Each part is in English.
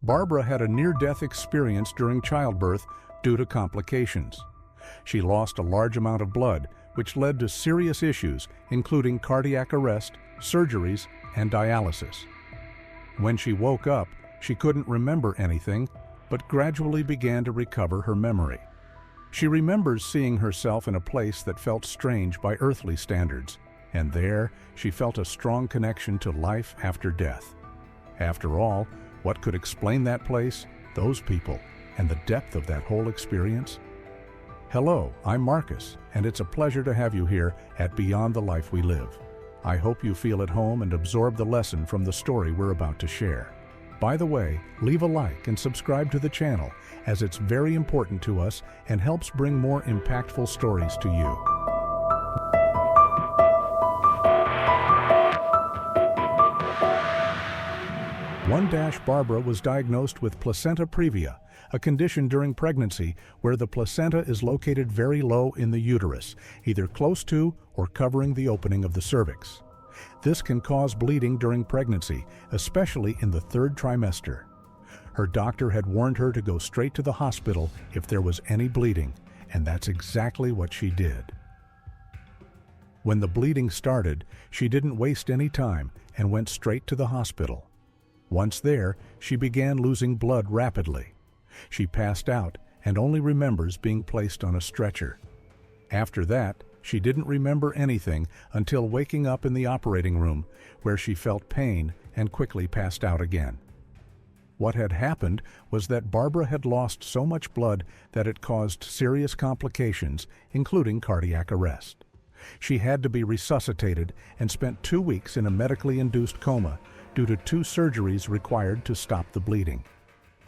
Barbara had a near-death experience during childbirth due to complications. She lost a large amount of blood, which led to serious issues, including cardiac arrest, surgeries, and dialysis. When she woke up, she couldn't remember anything, but gradually began to recover her memory. She remembers seeing herself in a place that felt strange by earthly standards, and there she felt a strong connection to life after death. After all, what could explain that place, those people, and the depth of that whole experience? Hello, I'm Marcus, and it's a pleasure to have you here at Beyond the Life We Live. I hope you feel at home and absorb the lesson from the story we're about to share. By the way, leave a like and subscribe to the channel, as it's very important to us and helps bring more impactful stories to you. Barbara was diagnosed with placenta previa, a condition during pregnancy where the placenta is located very low in the uterus, either close to or covering the opening of the cervix. This can cause bleeding during pregnancy, especially in the third trimester. Her doctor had warned her to go straight to the hospital if there was any bleeding, and that's exactly what she did. When the bleeding started, she didn't waste any time and went straight to the hospital. Once there, she began losing blood rapidly. She passed out and only remembers being placed on a stretcher. After that, she didn't remember anything until waking up in the operating room, where she felt pain and quickly passed out again. What had happened was that Barbara had lost so much blood that it caused serious complications, including cardiac arrest. She had to be resuscitated and spent 2 weeks in a medically induced coma due to 2 surgeries required to stop the bleeding.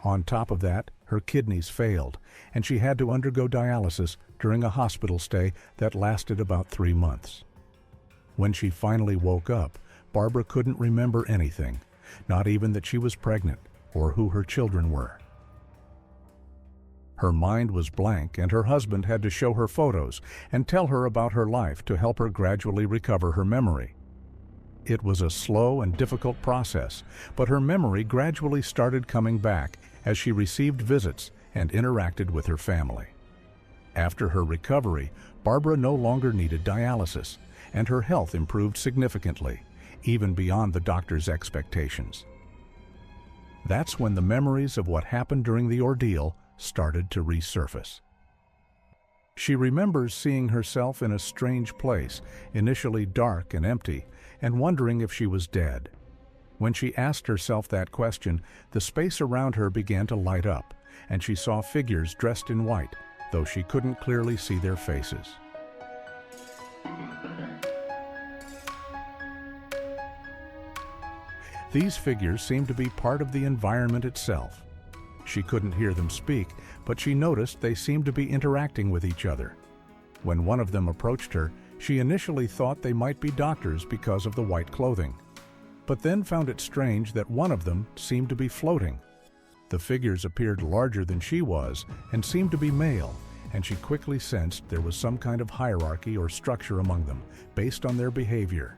On top of that, her kidneys failed, and she had to undergo dialysis during a hospital stay that lasted about 3 months. When she finally woke up, Barbara couldn't remember anything, not even that she was pregnant or who her children were. Her mind was blank, and her husband had to show her photos and tell her about her life to help her gradually recover her memory. It was a slow and difficult process, but her memory gradually started coming back as she received visits and interacted with her family. After her recovery, Barbara no longer needed dialysis, and her health improved significantly, even beyond the doctor's expectations. That's when the memories of what happened during the ordeal started to resurface. She remembers seeing herself in a strange place, initially dark and empty, and wondering if she was dead. When she asked herself that question, the space around her began to light up, and she saw figures dressed in white, though she couldn't clearly see their faces. These figures seemed to be part of the environment itself. She couldn't hear them speak, but she noticed they seemed to be interacting with each other. When one of them approached her, she initially thought they might be doctors because of the white clothing, but then found it strange that one of them seemed to be floating. The figures appeared larger than she was and seemed to be male, and she quickly sensed there was some kind of hierarchy or structure among them based on their behavior.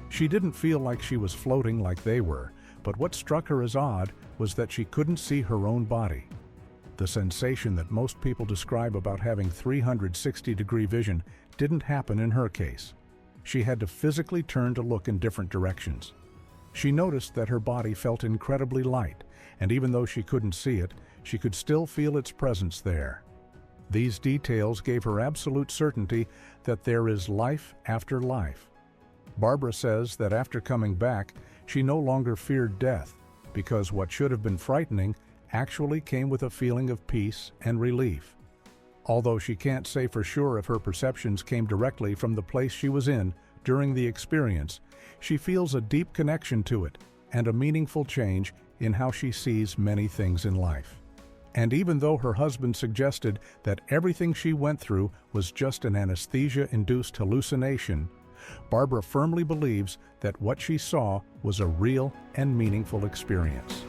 She didn't feel like she was floating like they were, but what struck her as odd was that she couldn't see her own body. The sensation that most people describe about having 360-degree vision didn't happen in her case. She had to physically turn to look in different directions. She noticed that her body felt incredibly light, and even though she couldn't see it, she could still feel its presence there. These details gave her absolute certainty that there is life after life. Barbara says that after coming back, she no longer feared death, because what should have been frightening actually came with a feeling of peace and relief. Although she can't say for sure if her perceptions came directly from the place she was in during the experience, she feels a deep connection to it and a meaningful change in how she sees many things in life. And even though her husband suggested that everything she went through was just an anesthesia-induced hallucination, Barbara firmly believes that what she saw was a real and meaningful experience.